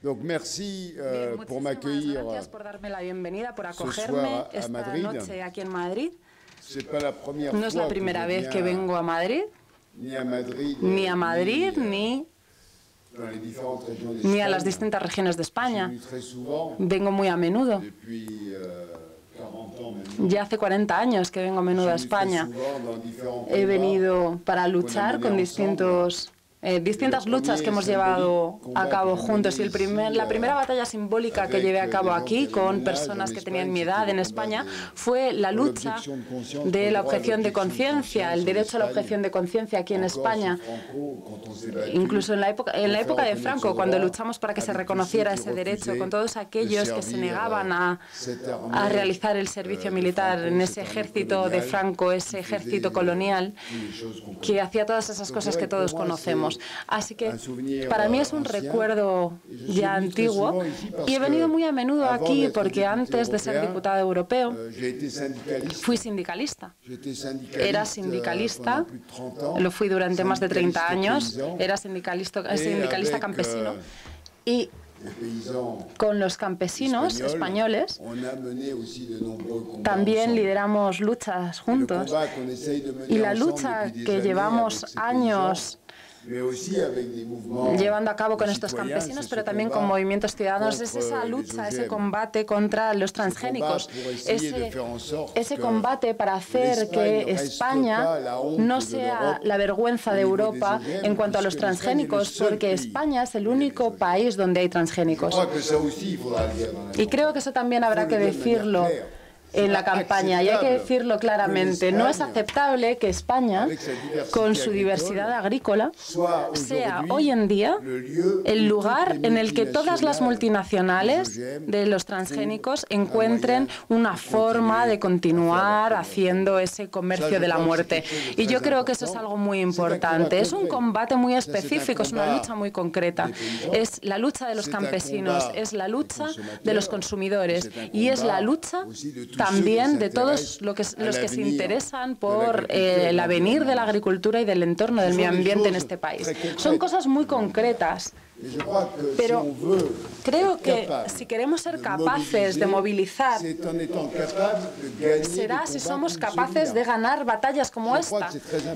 Donc, merci pour m'accueillir. Gracias por darme la bienvenida, por acogerme esta noche aquí en Madrid. No es la primera vez que vengo a Madrid, ni a Madrid, ni a las distintas regiones de España. Vengo muy a menudo. Ya hace 40 años que vengo a menudo a España. He venido para luchar con distintas luchas que hemos llevado a cabo juntos. Y la primera batalla simbólica que llevé a cabo aquí con personas que tenían mi edad en España fue la lucha de la objeción de conciencia, el derecho a la objeción de conciencia aquí en España. Incluso en la época de Franco, cuando luchamos para que se reconociera ese derecho, con todos aquellos que se negaban a realizar el servicio militar en ese ejército de Franco, ese ejército colonial, que hacía todas esas cosas que todos conocemos. Así que para mí es un recuerdo ya antiguo y he venido muy a menudo aquí porque antes de ser diputado europeo fui sindicalista. Era sindicalista, lo fui durante más de 30 años, era sindicalista campesino y con los campesinos españoles también lideramos luchas juntos y la lucha que llevamos años llevando a cabo con estos campesinos, pero también con movimientos ciudadanos, es esa lucha, ese combate contra los transgénicos, ese combate para hacer que España no sea la vergüenza de Europa en cuanto a los transgénicos, porque España es el único país donde hay transgénicos. Y creo que eso también habrá que decirlo en la campaña, y hay que decirlo claramente. No es aceptable que España, con su diversidad agrícola, sea hoy en día el lugar en el que todas las multinacionales de los transgénicos encuentren una forma de continuar haciendo ese comercio de la muerte. Y yo creo que eso es algo muy importante. Es un combate muy específico, es una lucha muy concreta. Es la lucha de los campesinos, es la lucha de los consumidores y es la lucha también de todos los que se interesan por el avenir de la agricultura y del entorno del medio ambiente en este país. Son cosas muy concretas. Pero creo que si queremos ser capaces de movilizar, será si somos capaces de ganar batallas como esta.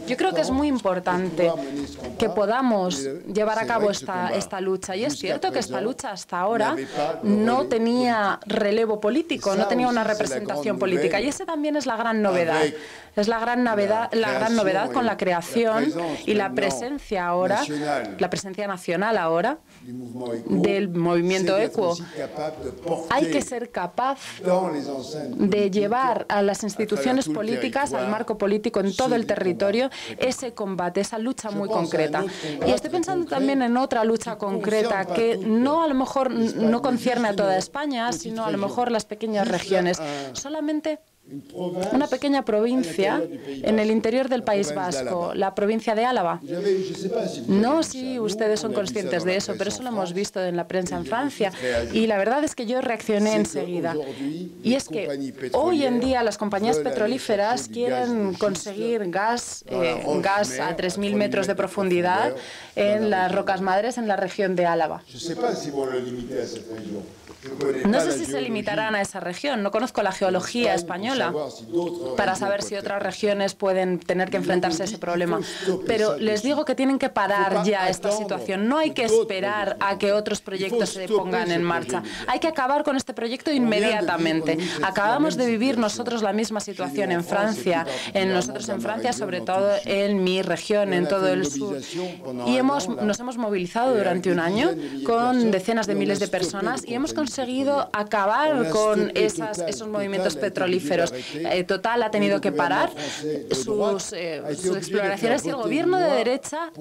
Yo creo que es muy importante que podamos llevar a cabo esta lucha. Y es cierto que esta lucha hasta ahora no tenía relevo político, no tenía una representación política. Y esa también es la gran novedad. Es la gran novedad con la creación y la presencia ahora, la presencia nacional ahora, del movimiento equo. Hay que ser capaz de llevar a las instituciones políticas, al marco político en todo el territorio, ese combate, esa lucha muy concreta. Y estoy pensando también en otra lucha concreta que no a lo mejor no concierne a toda España, sino a lo mejor las pequeñas regiones. Solamente una pequeña provincia en el interior del País Vasco, la provincia de Álava. No sé si ustedes son conscientes de eso, pero eso lo hemos visto en la prensa en Francia. Y la verdad es que yo reaccioné enseguida. Y es que hoy en día las compañías petrolíferas quieren conseguir gas a 3.000 metros de profundidad en las rocas madres en la región de Álava. No sé si se limitarán a esa región, no conozco la geología española para saber si otras regiones pueden tener que enfrentarse a ese problema, pero les digo que tienen que parar ya esta situación, no hay que esperar a que otros proyectos se pongan en marcha, hay que acabar con este proyecto inmediatamente. Acabamos de vivir nosotros la misma situación en Francia, sobre todo en mi región, en todo el sur, y nos hemos movilizado durante un año con decenas de miles de personas y hemos conseguido acabar con esos movimientos petrolíferos. Total ha tenido que parar sus exploraciones y el gobierno de derecha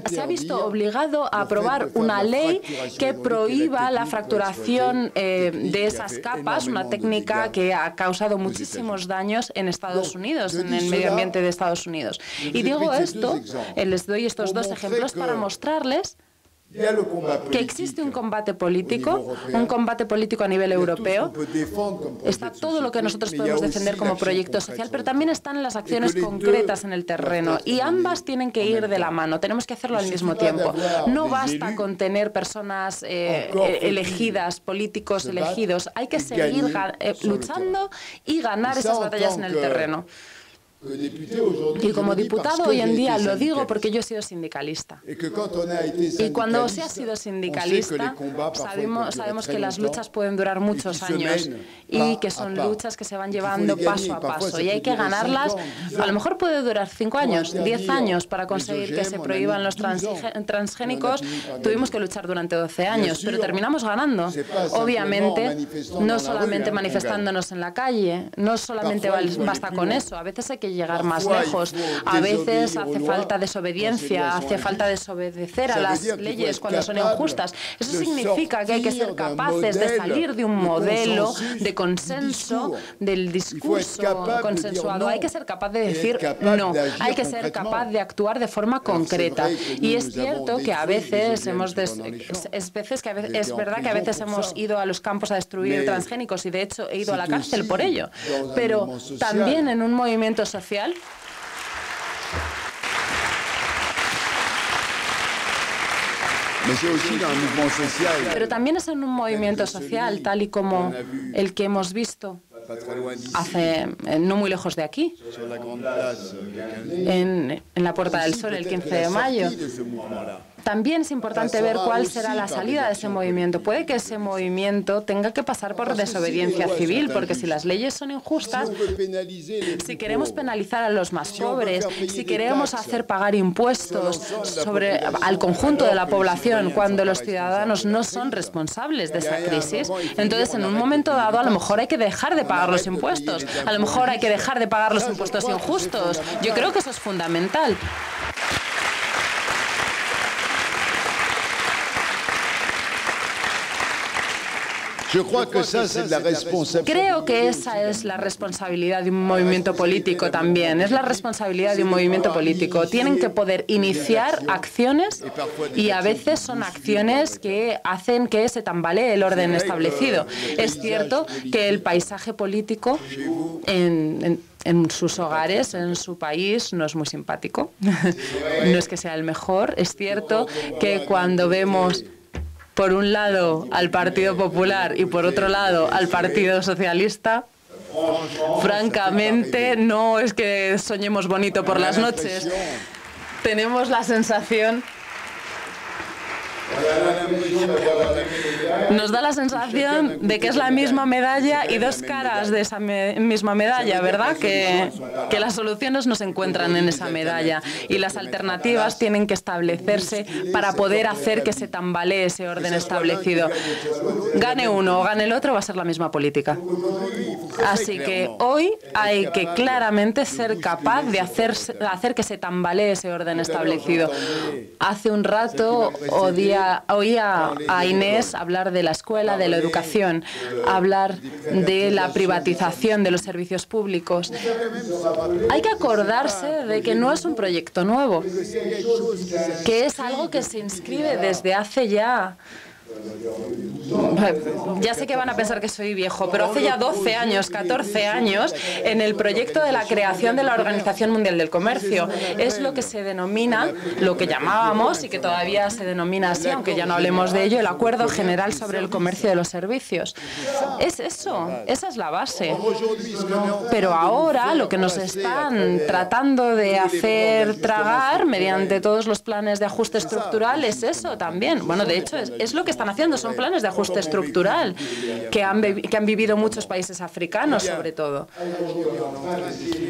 se ha visto obligado a aprobar una ley que prohíba la fracturación de esas capas, una técnica que ha causado muchísimos daños en Estados Unidos, en el medio ambiente de Estados Unidos. Y digo esto, les doy estos dos ejemplos para mostrarles que existe un combate político a nivel europeo. Está todo lo que nosotros podemos defender como proyecto social, pero también están las acciones concretas en el terreno. Y ambas tienen que ir de la mano. Tenemos que hacerlo al mismo tiempo. No basta con tener personas elegidas, políticos elegidos. Hay que seguir luchando y ganar esas batallas en el terreno. Y como diputado hoy en día lo digo porque yo he sido sindicalista. Y cuando se ha sido sindicalista, sabemos que las luchas pueden durar muchos años y que son luchas que se van llevando paso a paso. Y hay que ganarlas. A lo mejor puede durar 5 años, 10 años para conseguir que se prohíban los transgénicos. Tuvimos que luchar durante 12 años, pero terminamos ganando. Obviamente, no solamente manifestándonos en la calle, no solamente basta con eso. A veces hay que llegar más lejos. A veces hace falta desobediencia, hace falta desobedecer a las leyes cuando son injustas. Eso significa que hay que ser capaces de salir de un modelo de consenso, del discurso consensuado. Hay que ser capaz de decir no. Hay que ser capaz de actuar de forma concreta. Y es cierto que a veces es verdad que a veces hemos ido a los campos a destruir transgénicos y de hecho he ido a la cárcel por ello. Pero también en un movimiento social pero también es en un movimiento social, tal y como el que hemos visto no muy lejos de aquí, en la Puerta del Sol, el 15 de mayo. También es importante ver cuál será la salida de ese movimiento. Puede que ese movimiento tenga que pasar por desobediencia civil, porque si las leyes son injustas, si queremos penalizar a los más pobres, si queremos hacer pagar impuestos al conjunto de la población cuando los ciudadanos no son responsables de esa crisis, entonces en un momento dado a lo mejor hay que dejar de pagar los impuestos, a lo mejor hay que dejar de pagar los impuestos injustos. Yo creo que eso es fundamental. Creo que esa es la responsabilidad de un movimiento político también. Es la responsabilidad de un movimiento político. Tienen que poder iniciar acciones y a veces son acciones que hacen que se tambalee el orden establecido. Es cierto que el paisaje político en sus hogares, en su país, no es muy simpático. No es que sea el mejor. Es cierto que cuando vemos por un lado al Partido Popular y por otro lado al Partido Socialista, francamente no es que soñemos bonito por las noches. Tenemos la sensación... Nos da la sensación de que es la misma medalla y dos caras de esa misma medalla, ¿verdad? Que las soluciones no se encuentran en esa medalla y las alternativas tienen que establecerse para poder hacer que se tambalee ese orden establecido. Gane uno o gane el otro, va a ser la misma política. Así que hoy hay que claramente ser capaz de hacer que se tambalee ese orden establecido. Hace un rato oía a Inés hablar de la escuela, de la educación, hablar de la privatización de los servicios públicos. Hay que acordarse de que no es un proyecto nuevo, que es algo que se inscribe desde hace ya... Ya sé que van a pensar que soy viejo, pero hace ya 12 años, 14 años, en el proyecto de la creación de la Organización Mundial del Comercio. Es lo que se denomina, lo que llamábamos y que todavía se denomina así, aunque ya no hablemos de ello, el Acuerdo General sobre el Comercio de los Servicios. Es eso, esa es la base. Pero ahora lo que nos están tratando de hacer tragar mediante todos los planes de ajuste estructural es eso también. Bueno, de hecho, es lo que están haciendo, son planes de ajuste estructural que han vivido muchos países africanos, sobre todo.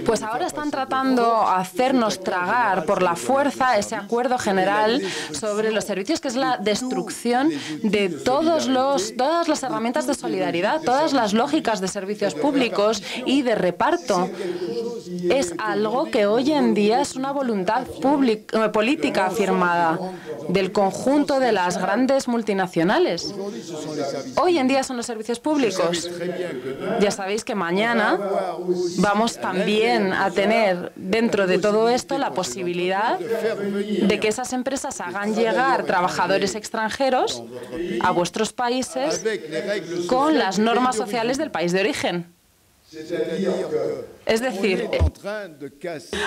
Pues ahora están tratando de hacernos tragar por la fuerza ese acuerdo general sobre los servicios, que es la destrucción de todas las herramientas de solidaridad, todas las lógicas de servicios públicos y de reparto. es algo que hoy en día es una voluntad política afirmada del conjunto de las grandes multinacionales. Hoy en día son los servicios públicos. Ya sabéis que mañana vamos también a tener dentro de todo esto la posibilidad de que esas empresas hagan llegar trabajadores extranjeros a vuestros países con las normas sociales del país de origen. Es decir,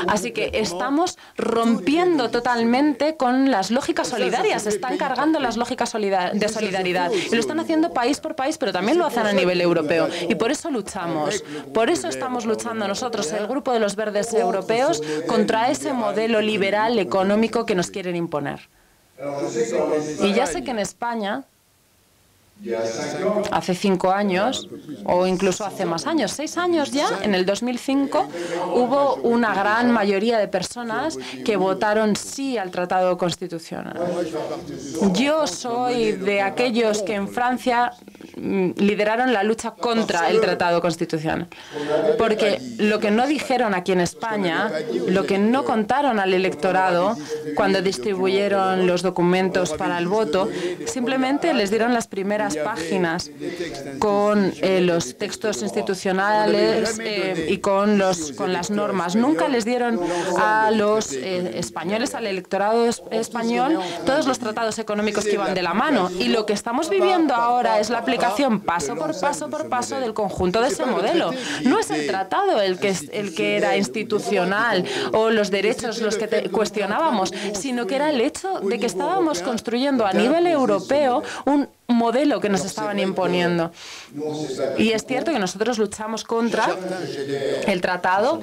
así que estamos rompiendo totalmente con las lógicas solidarias, están cargando las lógicas de solidaridad y lo están haciendo país por país, pero también lo hacen a nivel europeo y por eso luchamos, por eso estamos luchando nosotros, el Grupo de los Verdes Europeos, contra ese modelo liberal económico que nos quieren imponer. Y ya sé que en España, hace 5 años, o incluso hace más años, 6 años ya, en el 2005, hubo una gran mayoría de personas que votaron sí al Tratado Constitucional. Yo soy de aquellos que en Francia lideraron la lucha contra el Tratado Constitucional, porque lo que no dijeron aquí en España, lo que no contaron al electorado cuando distribuyeron los documentos para el voto, simplemente les dieron las primeras páginas con los textos institucionales y con las normas. Nunca les dieron a los españoles, al electorado español, todos los tratados económicos que iban de la mano. Y lo que estamos viviendo ahora es la aplicación paso por paso del conjunto de ese modelo. No es el tratado el que era institucional o los derechos los que cuestionábamos, sino que era el hecho de que estábamos construyendo a nivel europeo un modelo que nos estaban imponiendo. Y es cierto que nosotros luchamos contra el tratado.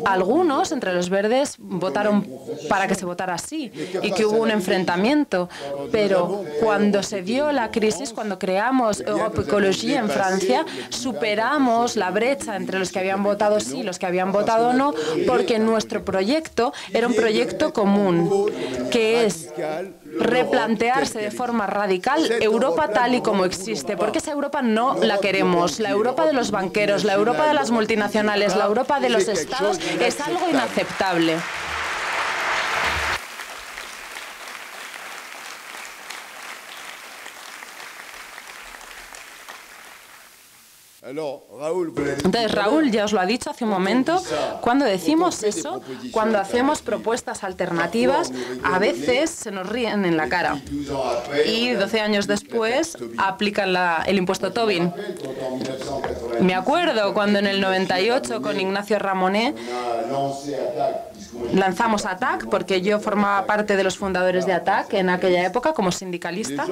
Algunos, entre los verdes, votaron para que se votara así y que hubo un enfrentamiento. Pero cuando se dio la crisis, cuando creamos Europe Ecologie en Francia, superamos la brecha entre los que habían votado sí y los que habían votado no, porque nuestro proyecto era un proyecto común, que es replantearse de forma radical Europa tal y como existe, porque esa Europa no la queremos. La Europa de los banqueros, la Europa de las multinacionales, la Europa de los estados es algo inaceptable. Entonces, Raúl ya os lo ha dicho hace un momento, cuando decimos eso, cuando hacemos propuestas alternativas, a veces se nos ríen en la cara. Y 12 años después aplican el impuesto Tobin. Me acuerdo cuando en el 98 con Ignacio Ramonet lanzamos ATTAC, porque yo formaba parte de los fundadores de ATTAC en aquella época como sindicalista.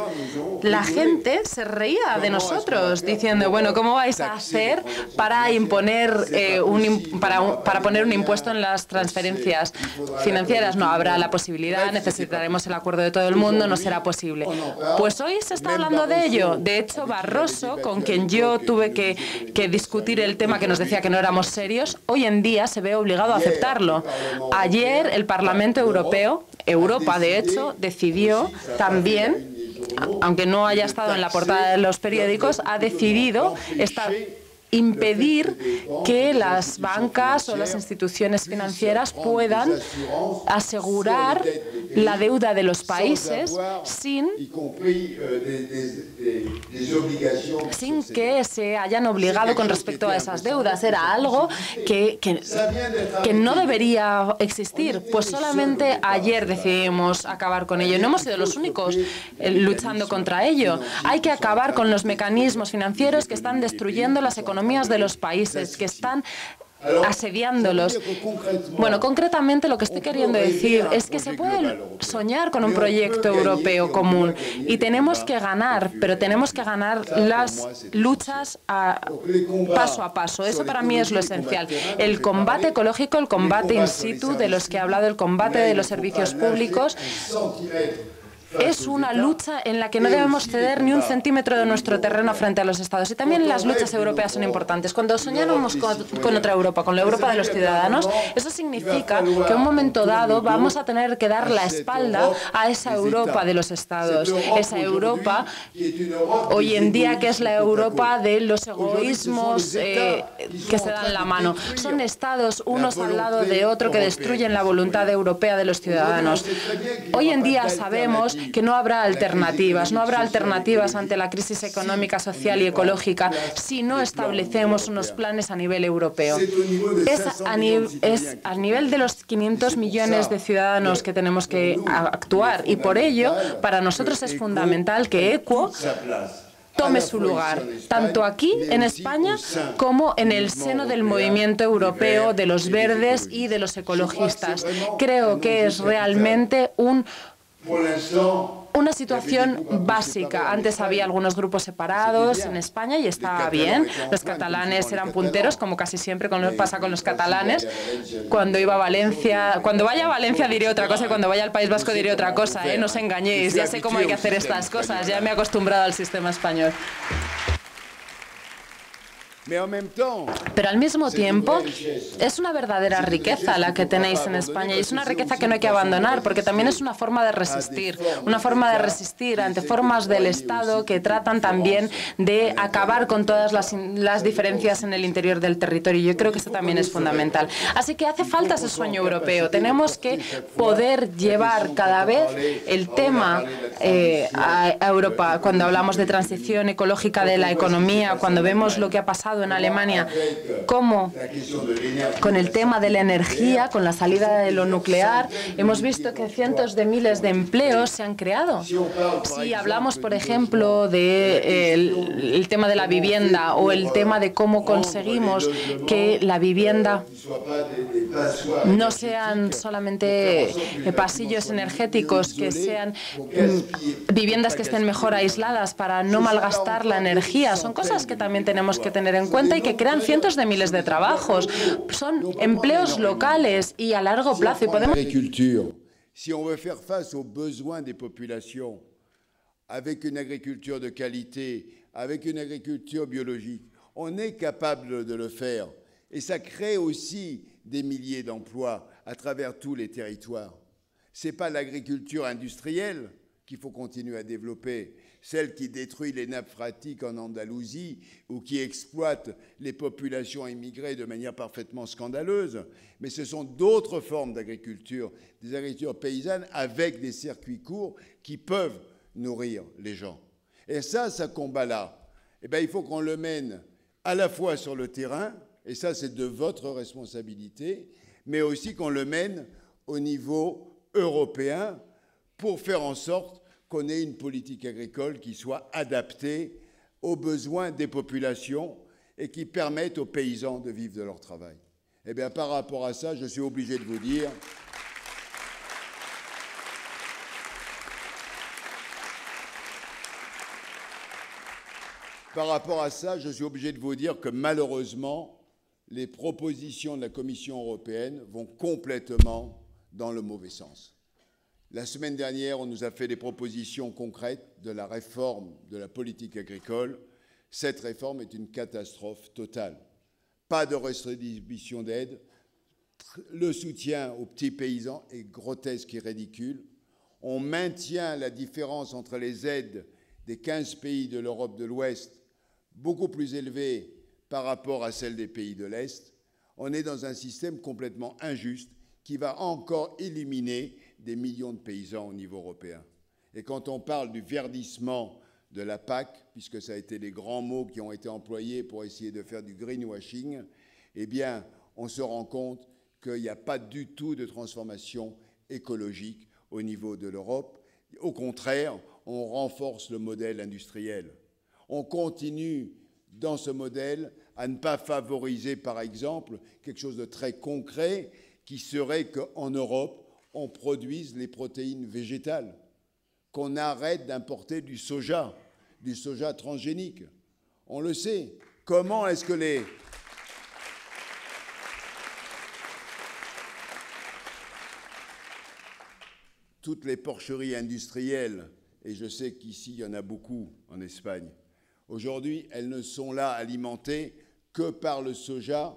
La gente se reía de nosotros diciendo, bueno, ¿cómo vais a hacer para imponer para poner un impuesto en las transferencias financieras? No habrá la posibilidad, necesitaremos el acuerdo de todo el mundo, no será posible. Pues hoy se está hablando de ello. De hecho, Barroso, con quien yo tuve que discutir el tema, que nos decía que no éramos serios, hoy en día se ve obligado a aceptarlo. Ayer el Parlamento Europeo, Europa de hecho, decidió también, aunque no haya estado en la portada de los periódicos, ha decidido impedir que las bancas o las instituciones financieras puedan asegurar la deuda de los países sin que se hayan obligado con respecto a esas deudas. Era algo que no debería existir. Pues solamente ayer decidimos acabar con ello. No hemos sido los únicos luchando contra ello. Hay que acabar con los mecanismos financieros que están destruyendo las economías de los países, que están asediándolos. Bueno, concretamente lo que estoy queriendo decir es que se puede soñar con un proyecto europeo común y tenemos que ganar, pero tenemos que ganar las luchas paso a paso. Eso para mí es lo esencial. El combate ecológico, el combate in situ de los que he hablado, el combate de los servicios públicos. es una lucha en la que no debemos ceder ni un centímetro de nuestro terreno frente a los Estados. Y también las luchas europeas son importantes. Cuando soñamos con otra Europa, con la Europa de los ciudadanos, eso significa que en un momento dado vamos a tener que dar la espalda a esa Europa de los Estados. Esa Europa, hoy en día, que es la Europa de los egoísmos que se dan la mano. Son Estados unos al lado de otro que destruyen la voluntad europea de los ciudadanos. Hoy en día sabemos que no habrá alternativas, ante la crisis económica, social y ecológica si no establecemos unos planes a nivel europeo. Es a nivel de los 500 millones de ciudadanos que tenemos que actuar, y por ello para nosotros es fundamental que EQUO tome su lugar, tanto aquí en España como en el seno del movimiento europeo de los verdes y de los ecologistas. Creo que es realmente una situación básica. Antes había algunos grupos separados en España y estaba bien. Los catalanes eran punteros, como casi siempre pasa con los catalanes. Cuando vaya a Valencia diré otra cosa y cuando vaya al País Vasco diré otra cosa. No os engañéis, ya sé cómo hay que hacer estas cosas, ya me he acostumbrado al sistema español. Pero al mismo tiempo es una verdadera riqueza la que tenéis en España, y es una riqueza que no hay que abandonar, porque también es una forma de resistir ante formas del Estado que tratan también de acabar con todas las diferencias en el interior del territorio. Yo creo que esto también es fundamental. Así que hace falta ese sueño europeo. Tenemos que poder llevar cada vez el tema a Europa. Cuando hablamos de transición ecológica de la economía, cuando vemos lo que ha pasado en Alemania, como con el tema de la energía, con la salida de lo nuclear, hemos visto que cientos de miles de empleos se han creado. Si hablamos, por ejemplo, del tema de la vivienda o el tema de cómo conseguimos que la vivienda no sean solamente pasillos energéticos, que sean viviendas que estén mejor aisladas para no malgastar la energía, son cosas que también tenemos que tener en cuenta y que crean cientos de miles de trabajos. Son empleos locales y a largo plazo. Y podemos... Si on veut faire face aux besoins des populations avec une agriculture de qualité, avec une agriculture biologique, on est capable de le faire. Et ça crée aussi des milliers d'emplois à travers tous les territoires. Ce n'est pas l'agriculture industrielle qu'il faut continuer à développer, celle qui détruit les nappes phréatiques en Andalousie ou qui exploite les populations immigrées de manière parfaitement scandaleuse, mais ce sont d'autres formes d'agriculture, des agricultures paysannes avec des circuits courts qui peuvent nourrir les gens. Et ça, ce combat-là, il faut qu'on le mène à la fois sur le terrain, et ça c'est de votre responsabilité, mais aussi qu'on le mène au niveau européen pour faire en sorte qu'on ait une politique agricole qui soit adaptée aux besoins des populations et qui permette aux paysans de vivre de leur travail. Eh bien, par rapport à ça, je suis obligé de vous dire que malheureusement, les propositions de la Commission européenne vont complètement dans le mauvais sens. La semaine dernière, on nous a fait des propositions concrètes de la réforme de la politique agricole. Cette réforme est une catastrophe totale. Pas de redistribution d'aide. Le soutien aux petits paysans est grotesque et ridicule. On maintient la différence entre les aides des 15 pays de l'Europe de l'Ouest, beaucoup plus élevée par rapport à celle des pays de l'Est. On est dans un système complètement injuste qui va encore éliminer des millions de paysans au niveau européen. Et quand on parle du verdissement de la PAC, puisque ça a été les grands mots qui ont été employés pour essayer de faire du greenwashing, eh bien, on se rend compte qu'il n'y a pas du tout de transformation écologique au niveau de l'Europe. Au contraire, on renforce le modèle industriel. On continue dans ce modèle à ne pas favoriser, par exemple, quelque chose de très concret qui serait qu'en Europe, on produise les protéines végétales, qu'on arrête d'importer du soja transgénique. On le sait. Comment est-ce que les... toutes les porcheries industrielles, et je sais qu'ici, il y en a beaucoup en Espagne, aujourd'hui, elles ne sont là alimentées que par le soja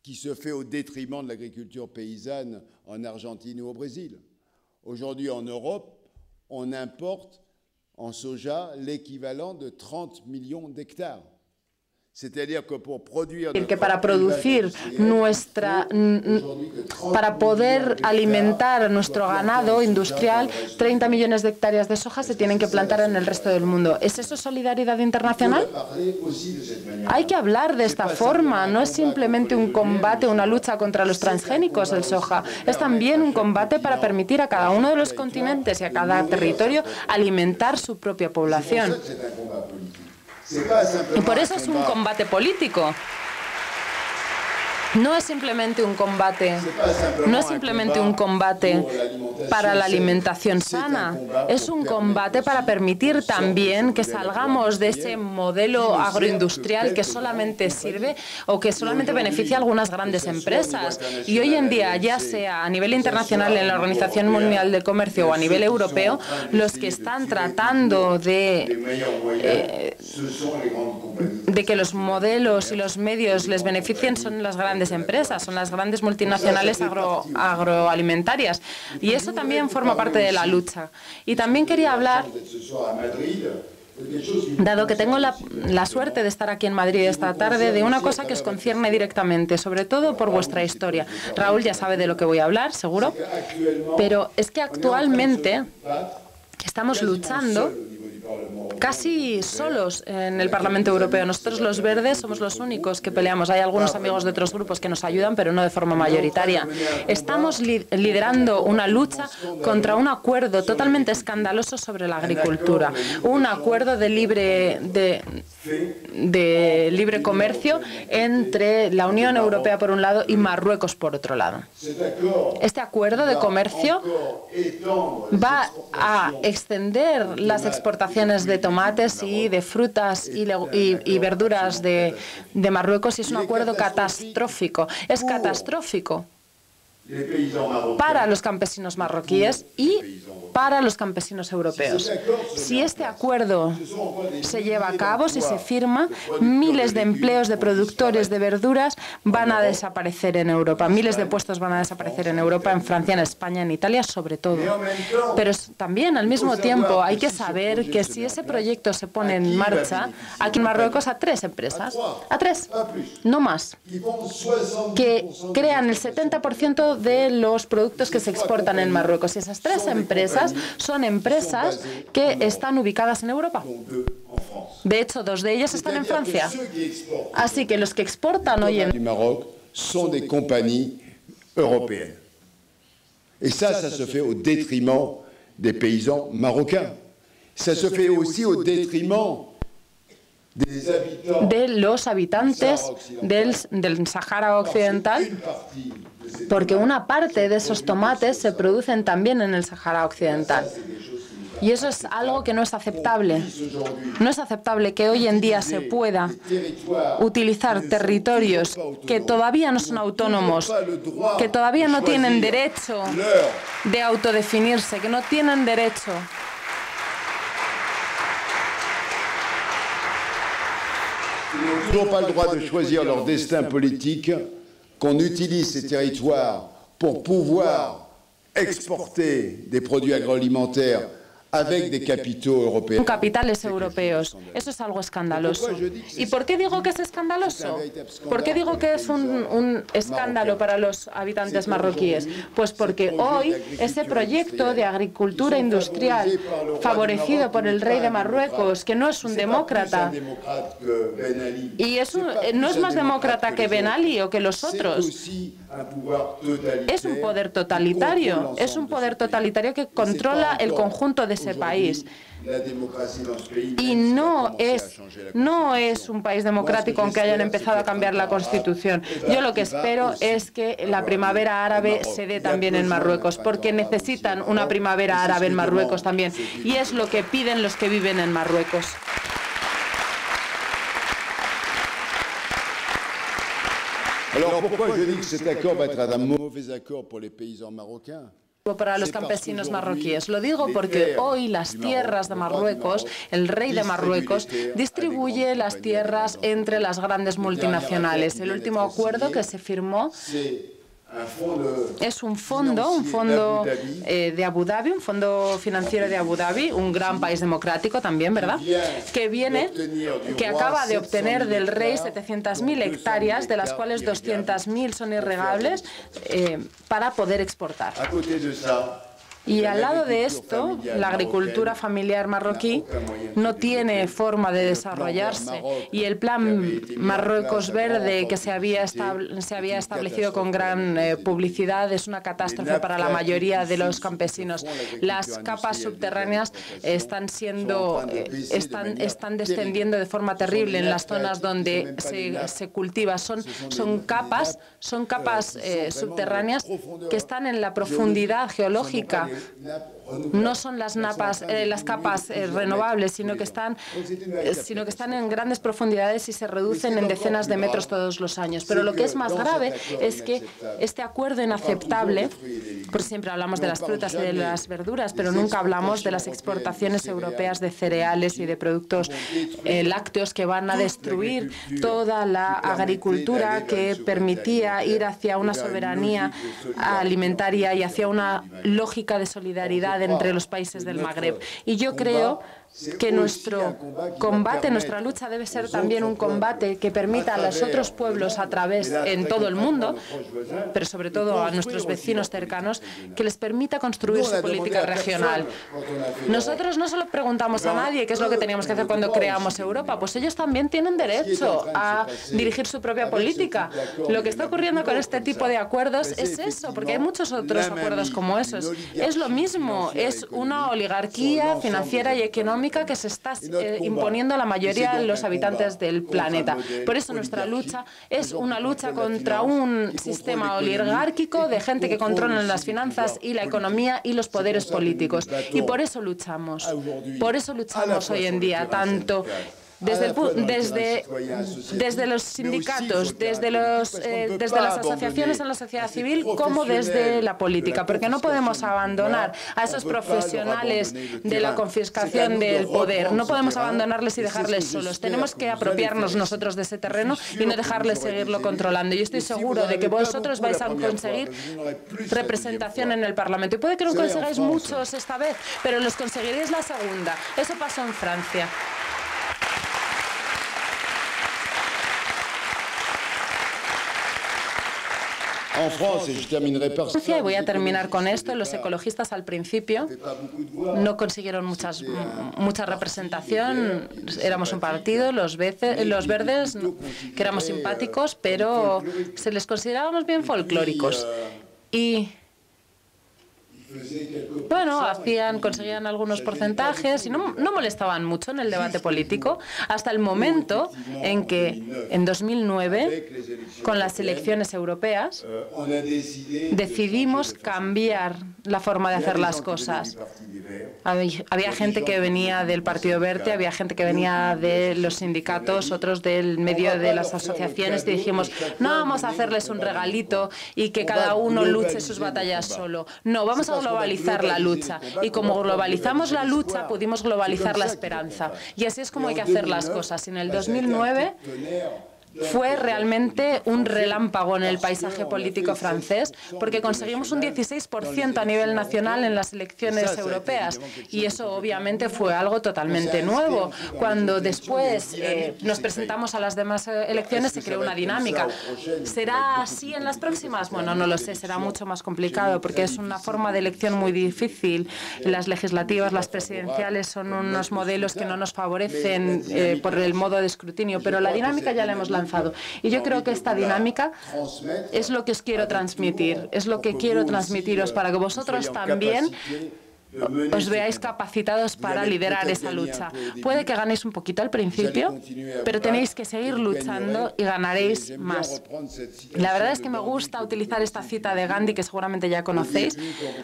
qui se fait au détriment de l'agriculture paysanne en Argentine ou au Brésil. Aujourd'hui, en Europe, on importe en soja l'équivalent de 30 millions d'hectares. C'est-à-dire que pour produire para producir para poder alimentar nuestro ganado industrial, 30 millones de hectáreas de soja se tienen que plantar en el resto del mundo. ¿Es eso solidaridad internacional? Hay que hablar de esta forma. No es simplemente un combate, una lucha contra los transgénicos el soja. Es también un combate para permitir a cada uno de los continentes y a cada territorio alimentar su propia población. Y por eso es un combate político. No es simplemente un combate, para la alimentación sana. Es un combate para permitir también que salgamos de ese modelo agroindustrial que solamente sirve o que solamente beneficia a algunas grandes empresas. Y hoy en día, ya sea a nivel internacional en la Organización Mundial del Comercio o a nivel europeo, los que están tratando de que los modelos y los medios les beneficien son las grandes empresas, son las grandes multinacionales agroalimentarias. Y eso también forma parte de la lucha. Y también quería hablar, dado que tengo la suerte de estar aquí en Madrid esta tarde, de una cosa que os concierne directamente, sobre todo por vuestra historia. Raúl ya sabe de lo que voy a hablar, seguro, pero es que actualmente estamos luchando casi solos en el Parlamento Europeo. Nosotros los verdes somos los únicos que peleamos. Hay algunos amigos de otros grupos que nos ayudan, pero no de forma mayoritaria. Estamos liderando una lucha contra un acuerdo totalmente escandaloso sobre la agricultura. Un acuerdo de libre comercio entre la Unión Europea por un lado y Marruecos por otro lado. Este acuerdo de comercio va a extender las exportaciones de tomates y de frutas y verduras de Marruecos, y es un acuerdo catastrófico. Es catastrófico para los campesinos marroquíes y para los campesinos europeos. Si este acuerdo se lleva a cabo, si se firma, miles de empleos de productores de verduras van a desaparecer en Europa. Miles de puestos van a desaparecer en Europa, en Francia, en España, en Italia, sobre todo. Pero también, al mismo tiempo, hay que saber que si ese proyecto se pone en marcha, aquí en Marruecos a 3 empresas, a 3, no más, que crean el 70% de los productos que se exportan en Marruecos. Y esas 3 empresas son empresas que están ubicadas en Europa. De hecho, 2 de ellas están en Francia. Así que los que exportan hoy en Maroc son des compagnies européennes. Et ça se fait au détriment des paysans marocains. Ça se fait aussi au détriment de los habitantes del Sahara Occidental, porque una parte de esos tomates se producen también en el Sahara Occidental. Y eso es algo que no es aceptable. No es aceptable que hoy en día se pueda utilizar territorios que todavía no son autónomos, que todavía no tienen derecho de autodefinirse, que no tienen derecho n'ont pas le droit de choisir leur destin politique, qu'on utilise ces territoires pour pouvoir exporter des produits agroalimentaires avec des capitaux européens. Con capitales europeos. Eso es algo escandaloso. ¿Y por qué digo que es escandaloso? ¿Por qué digo que es un escándalo para los habitantes marroquíes? Pues porque hoy ese proyecto de agricultura industrial favorecido por el rey de Marruecos, que no es un demócrata, y no es más demócrata que Ben Ali o que los otros, es un poder totalitario, que controla el conjunto de ese país. Y no es un país democrático aunque hayan empezado a cambiar la Constitución. Yo lo que espero es que la primavera árabe se dé también en Marruecos, porque necesitan una primavera árabe en Marruecos también. Y es lo que piden los que viven en Marruecos. Alors pourquoi je dis que cet accord va être un mauvais accord pour les paysans marocains? para los campesinos marroquíes. Lo digo porque hoy las tierras de Marruecos, el rey de Marruecos, distribuye las tierras entre las grandes multinacionales. El último acuerdo que se firmó es un fondo de Abu Dhabi, un fondo financiero de Abu Dhabi, un gran país democrático también, ¿verdad? Que acaba de obtener del rey 700.000 hectáreas, de las cuales 200.000 son irrigables, para poder exportar. Y al lado de esto, la agricultura familiar marroquí no tiene forma de desarrollarse. Y el plan Marruecos Verde, que se había establecido con gran publicidad, es una catástrofe para la mayoría de los campesinos. Las capas subterráneas están descendiendo de forma terrible en las zonas donde se cultiva. Son capas subterráneas que están en la profundidad geológica. No son las capas renovables, sino que están en grandes profundidades y se reducen en decenas de metros todos los años. Pero lo que es más grave es que este acuerdo inaceptable, por siempre hablamos de las frutas y de las verduras, pero nunca hablamos de las exportaciones europeas de cereales y de productos lácteos que van a destruir toda la agricultura que permitía ir hacia una soberanía alimentaria y hacia una lógica de solidaridad entre los países del Magreb. Y yo creo que nuestro combate, nuestra lucha debe ser también un combate que permita a los otros pueblos en todo el mundo, pero sobre todo a nuestros vecinos cercanos, que les permita construir su política regional. Nosotros no solo preguntamos a nadie qué es lo que teníamos que hacer cuando creamos Europa, pues ellos también tienen derecho a dirigir su propia política. Lo que está ocurriendo con este tipo de acuerdos es eso, porque hay muchos otros acuerdos como esos. Es lo mismo, es una oligarquía financiera y económica que se está imponiendo a la mayoría de los habitantes del planeta. Por eso nuestra lucha es una lucha contra un sistema oligárquico de gente que controla las finanzas y la economía y los poderes políticos. Y por eso luchamos. Por eso luchamos hoy en día, tanto desde los sindicatos, desde las asociaciones en la sociedad civil, como desde la política, porque no podemos abandonar a esos profesionales de la confiscación del poder, no podemos abandonarles y dejarles solos. Tenemos que apropiarnos nosotros de ese terreno y no dejarles seguirlo controlando. Y estoy seguro de que vosotros vais a conseguir representación en el Parlamento. Y puede que no consigáis muchos esta vez, pero los conseguiréis la segunda. Eso pasó en Francia. En Francia, y voy a terminar con esto, los ecologistas al principio no consiguieron mucha representación, éramos un partido, los verdes, que éramos simpáticos, pero se les considerábamos bien folclóricos. Y bueno, conseguían algunos porcentajes y no molestaban mucho en el debate político, hasta el momento en que, en 2009, con las elecciones europeas, decidimos cambiar la forma de hacer las cosas. Había gente que venía del Partido Verde, había gente que venía de los sindicatos, otros del medio de las asociaciones, y dijimos, no vamos a hacerles un regalito y que cada uno luche sus batallas solo. No, vamos a globalizar la lucha. Y como globalizamos la lucha, pudimos globalizar la esperanza. Y así es como hay que hacer las cosas. En el 2009... fue realmente un relámpago en el paisaje político francés, porque conseguimos un 16% a nivel nacional en las elecciones europeas, y eso obviamente fue algo totalmente nuevo. Cuando después nos presentamos a las demás elecciones se creó una dinámica. ¿Será así en las próximas? Bueno, no lo sé, será mucho más complicado, porque es una forma de elección muy difícil. Las legislativas, las presidenciales son unos modelos que no nos favorecen por el modo de escrutinio, pero la dinámica ya la hemos lanzado. Y yo creo que esta dinámica es lo que os quiero transmitir, es lo que quiero transmitiros para que vosotros también os veáis capacitados para liderar esa lucha. Puede que ganéis un poquito al principio, pero tenéis que seguir luchando y ganaréis más. La verdad es que me gusta utilizar esta cita de Gandhi, que seguramente ya conocéis.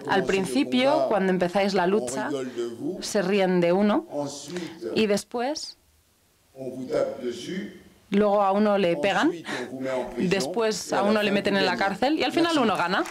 Al principio, cuando empezáis la lucha, se ríen de uno y después... luego a uno le pegan, después a uno le meten en la cárcel y al final uno gana.